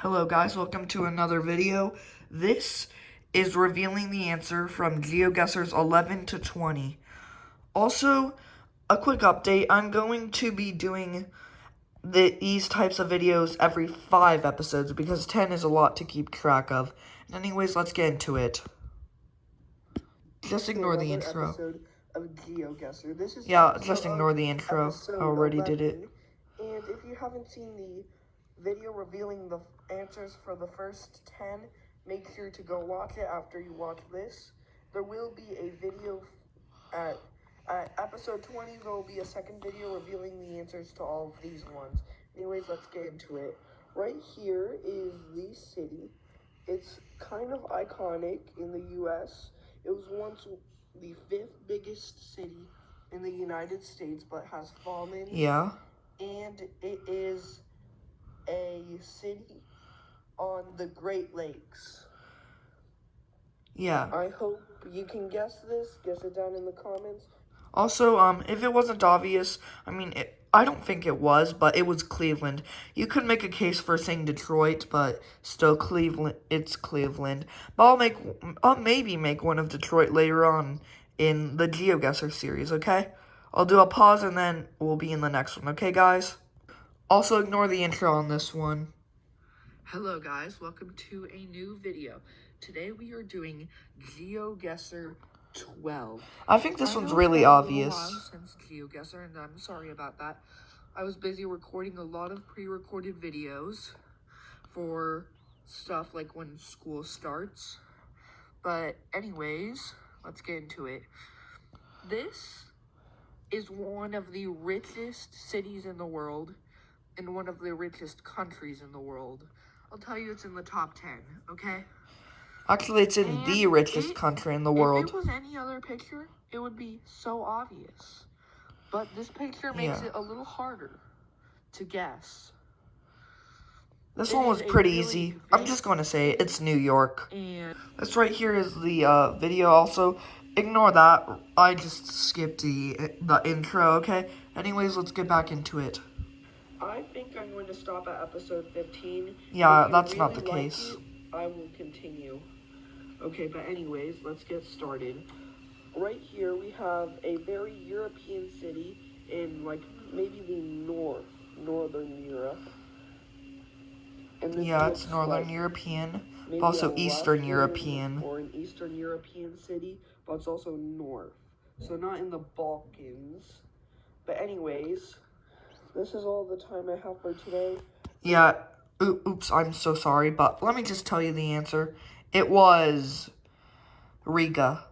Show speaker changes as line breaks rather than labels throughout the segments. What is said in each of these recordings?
Hello guys, welcome to another video. This is revealing the answer from GeoGuessrs 11 to 20. Also, a quick update, I'm going to be doing these types of videos every 5 episodes because 10 is a lot to keep track of. Anyways, let's get into it. Just ignore the intro.
Of GeoGuessr. This is
just ignore the intro. I already did it.
And if you haven't seen the video revealing the answers for the first 10, make sure to go watch it after you watch this. There will be a video at episode 20. There will be a second video revealing the answers to all of these ones. Anyways, let's get into it. Right here is the city. It's kind of iconic in the U.S. It was once the 5th biggest city in the United States, but has fallen.
Yeah.
And it is a city on the Great Lakes.
Yeah.
I hope you can guess this. Guess it down in the comments.
Also, if it wasn't obvious, I don't think it was, but it was Cleveland. You could make a case for saying Detroit, but still Cleveland, it's Cleveland. But I'll maybe make one of Detroit later on in the GeoGuessr series, okay? I'll do a pause and then we'll be in the next one, okay guys? Also ignore the intro on this one. Hello guys, welcome to a new video. Today we are doing GeoGuessr 12. I think this one's really obvious. Since GeoGuessr, and I'm sorry about that. I was busy recording a lot of pre-recorded videos for stuff like when school starts. But anyways, let's get into it. This is one of the richest cities in the world and one of the richest countries in the world. I'll tell you it's in the top 10, okay? Actually, it's in the richest country in the world. If it was any other picture, it would be so obvious. But this picture makes it a little harder to guess. This one was pretty easy. I'm just going to say it. It's New York. And this right here is the video also. Ignore that. I just skipped the intro, okay? Anyways, let's get back into it. I think I'm going to stop at episode 15. Yeah, that's not the case. I will continue. Okay, but anyways, let's get started. Right here we have a very European city in like maybe the northern Europe. And yeah, it's northern European, but also Eastern European. Or an Eastern European city, but it's also north. So not in the Balkans. But anyways, this is all the time I have for today. Yeah, oops, I'm so sorry, but let me just tell you the answer. It was Riga.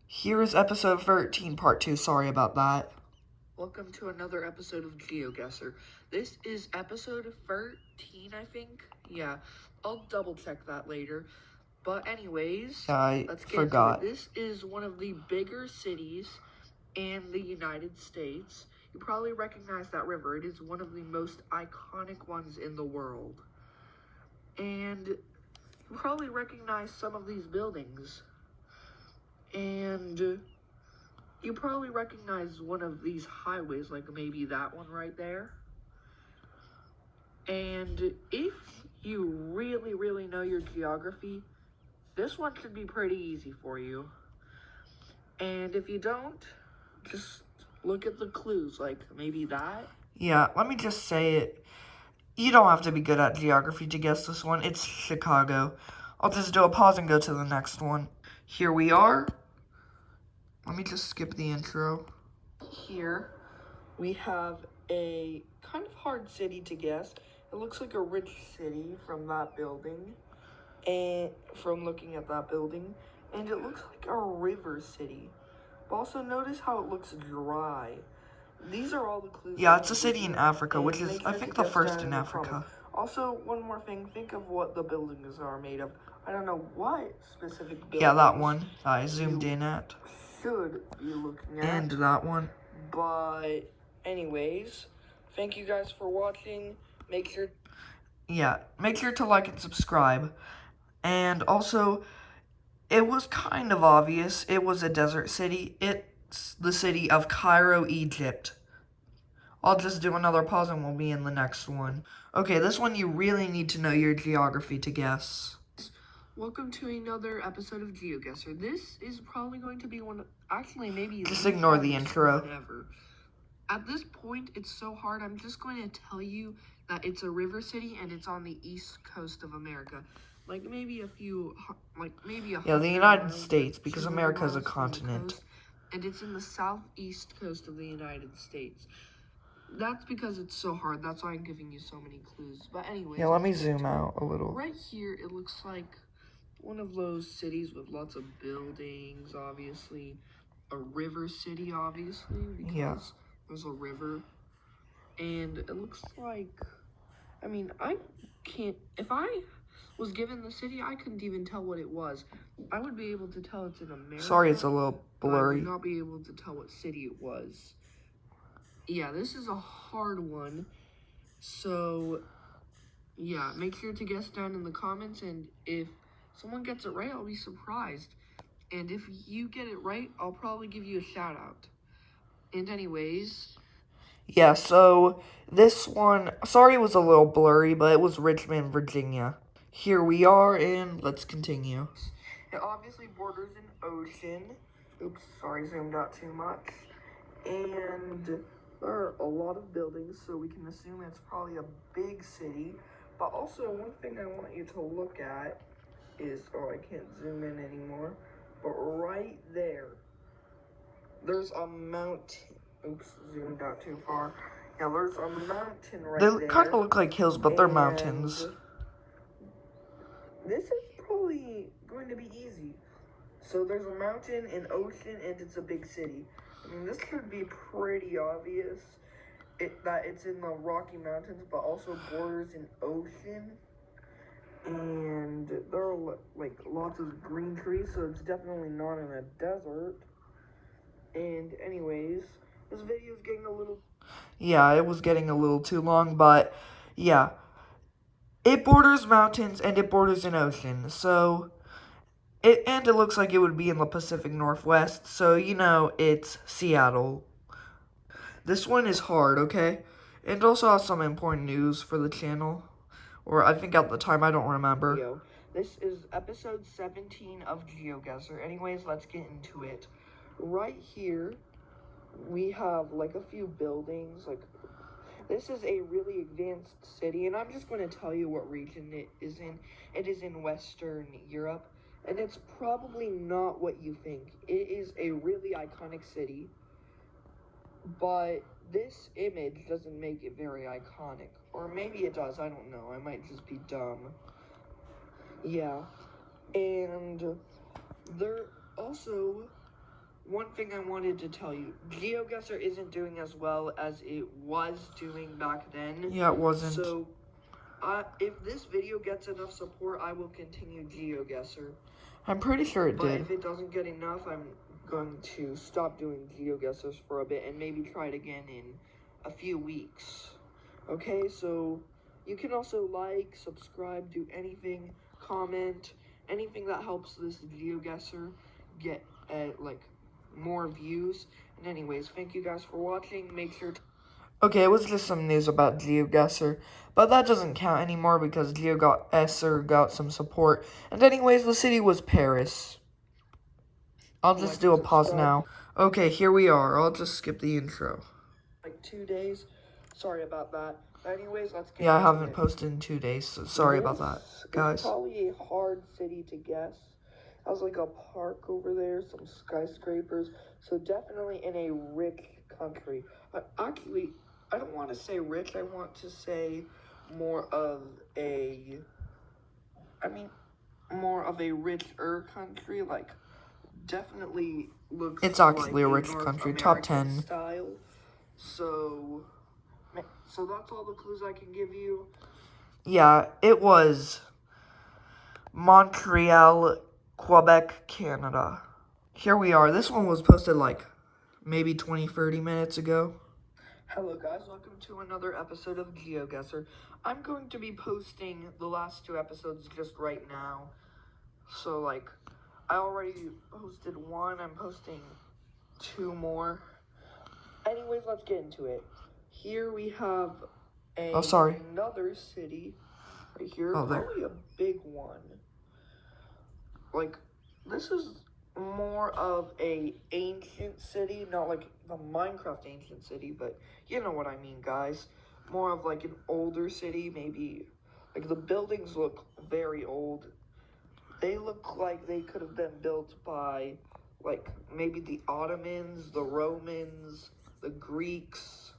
Here is episode 13, part 2. Sorry about that. Welcome to another episode of GeoGuessr. This is episode 13, I think. Yeah, I'll double check that later. But anyways, let's get into it. This is one of the bigger cities in the United States. You probably recognize that river. It is one of the most iconic ones in the world. And you probably recognize some of these buildings. And you probably recognize one of these highways, like maybe that one right there. And if you really, really know your geography, this one should be pretty easy for you. And if you don't, just look at the clues, like maybe that. Yeah, let me just say it. You don't have to be good at geography to guess this one. It's Chicago. I'll just do a pause and go to the next one. Here we are. Let me just skip the intro. Here we have a kind of hard city to guess. It looks like a rich city from that building. And from looking at that building. And it looks like a river city. But also notice how it looks dry. These are all the clues. Yeah, it's a city in Africa, which is, I think, the first in Africa. Also, one more thing. Think of what the buildings are made of. I don't know what specific buildings. Yeah, that one I zoomed in at. Should be looking at. And that one. But, anyways, thank you guys for watching. Make sure to like and subscribe. And also, it was kind of obvious. It was a desert city. It's the city of Cairo, Egypt. I'll just do another pause and we'll be in the next one. Okay, this one you really need to know your geography to guess.
Welcome to another episode of GeoGuessr. This is probably going to be one, actually maybe
Just
the
ignore the
hardest
intro.
one ever. At this point, it's so hard. I'm just going to tell you that it's a river city and it's on the east coast of America. Like maybe a few, like maybe a
Yeah, the
100
United
miles,
States, because
200
America is a
miles from the
continent.
coast, and it's in the southeast coast of the United States. That's because it's so hard. That's why I'm giving you so many clues. But anyways,
Yeah, let me zoom out a little.
right here, it looks like one of those cities with lots of buildings, obviously. A river city, obviously, because there's a river. And it looks like, I mean, I can't, if I was given the city, I couldn't even tell what it was. I would be able to tell it's in America.
Sorry, it's a little blurry.
I would not be able to tell what city it was. Yeah, this is a hard one. So, yeah, make sure to guess down in the comments, and if someone gets it right, I'll be surprised. And if you get it right, I'll probably give you a shout out. And anyways,
Yeah, so this one, sorry it was a little blurry, but it was Richmond, Virginia. Here we are, and let's continue.
it obviously borders an ocean. Oops, sorry, zoomed out too much. And there are a lot of buildings, so we can assume it's probably a big city. But also, one thing I want you to look at is, oh, I can't zoom in anymore, but right there, there's a mountain. Oops, zoomed out too far. Yeah, there's a mountain right there.
They kind of look like hills, but they're mountains.
This is probably going to be easy. So there's a mountain, an ocean, and it's a big city. I mean, this should be pretty obvious that it's in the Rocky Mountains, but also borders an ocean. And there are like lots of green trees, so it's definitely not in a desert. And anyways, this video is getting a little...
Yeah, it was getting a little too long, but yeah. It borders mountains and it borders an ocean, so... it looks like it would be in the Pacific Northwest, so you know it's Seattle. This one is hard, okay? And also has some important news for the channel. Or I think at the time, I don't remember.
This is episode 17 of GeoGuessr. Anyways, let's get into it. Right here, we have like a few buildings. Like, this is a really advanced city, and I'm just going to tell you what region it is in. It is in Western Europe, and it's probably not what you think. It is a really iconic city, but this image doesn't make it very iconic. Or maybe it does, I don't know. I might just be dumb. Yeah. And there also, one thing I wanted to tell you, GeoGuessr isn't doing as well as it was doing back then.
Yeah, it wasn't.
So, if this video gets enough support, I will continue GeoGuessr.
I'm pretty sure it
But
did.
if it doesn't get enough, I'm going to stop doing GeoGuessrs for a bit and maybe try it again in a few weeks. Okay, so you can also like, subscribe, do anything, comment, anything that helps this GeoGuessr get like more views. And anyways, thank you guys for watching. Make sure to...
Okay, it was just some news about GeoGuessr, but that doesn't count anymore because GeoGuessr got some support. And anyways, the city was Paris. I'll just do a pause now. Okay, here we are. I'll just skip the intro.
Like 2 days. Sorry about that. Anyways, let's get
Yeah, I
into
haven't
it.
posted in 2 days, so sorry about that, guys.
It's probably a hard city to guess. Has like a park over there, some skyscrapers. So definitely in a rich country. Actually, I don't want to say rich. I want to say more of a... more of a richer country. Like, definitely looks
It's actually
like
a rich
North
country, top
American
10.
style. So that's all the clues I can give you.
Yeah, it was Montreal, Quebec, Canada. Here we are. This one was posted like maybe 20-30 minutes ago.
Hello guys, welcome to another episode of GeoGuessr. I'm going to be posting the last 2 episodes just right now. So like, I already posted 1, I'm posting 2 more. Anyways, let's get into it. Here we have
Oh, sorry.
another city right here.
Oh, there.
Probably a big one. Like, this is more of a ancient city, not like the Minecraft ancient city, but you know what I mean, guys. More of like an older city, maybe. Like, the buildings look very old. They look like they could have been built by, like, maybe the Ottomans, the Romans, the Greeks.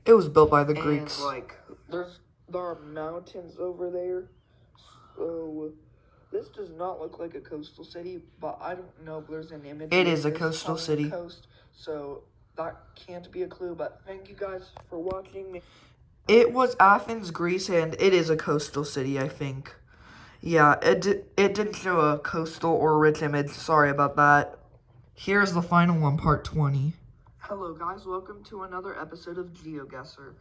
It was built by the Greeks.
And, like, there are mountains over there. So, this does not look like a coastal city, but I don't know if there's an image.
It is a coastal
on the
city.
Coast, so that can't be a clue, but thank you guys for watching.
It was Athens, Greece, and it is a coastal city, I think. Yeah, it didn't show a coastal or rich image. Sorry about that. Here's the final one, part 20.
Hello guys, welcome to another episode of GeoGuessr.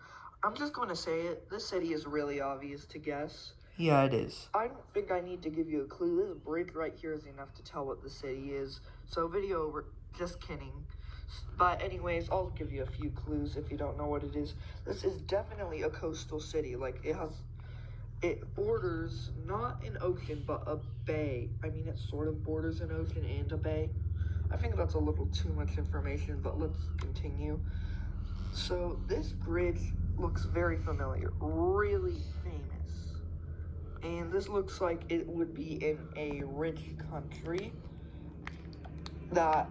I'm just going to say it, this city is really obvious to guess.
Yeah, it is.
I don't think I need to give you a clue. This bridge right here is enough to tell what the city is. So video over, just kidding. But anyways, I'll give you a few clues if you don't know what it is. This is definitely a coastal city. Like, it borders not an ocean, but a bay. I mean, it sort of borders an ocean and a bay. I think that's a little too much information, but let's continue. So this bridge looks very familiar, really famous. And this looks like it would be in a rich country that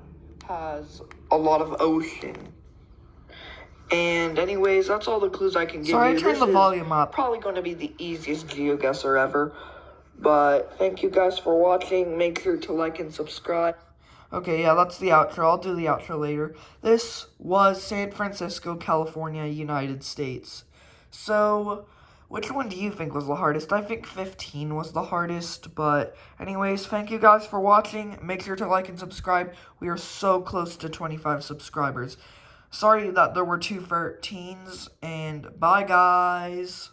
has a lot of ocean. And anyways, that's all the clues I can give you.
Sorry, I turned the volume up.
Probably going to be the easiest GeoGuessr ever. But thank you guys for watching. Make sure to like and subscribe.
Okay, yeah, that's the outro. I'll do the outro later. This was San Francisco, California, United States. So, which one do you think was the hardest? I think 15 was the hardest, but anyways, thank you guys for watching. Make sure to like and subscribe. We are so close to 25 subscribers. Sorry that there were 2 13s, and bye, guys.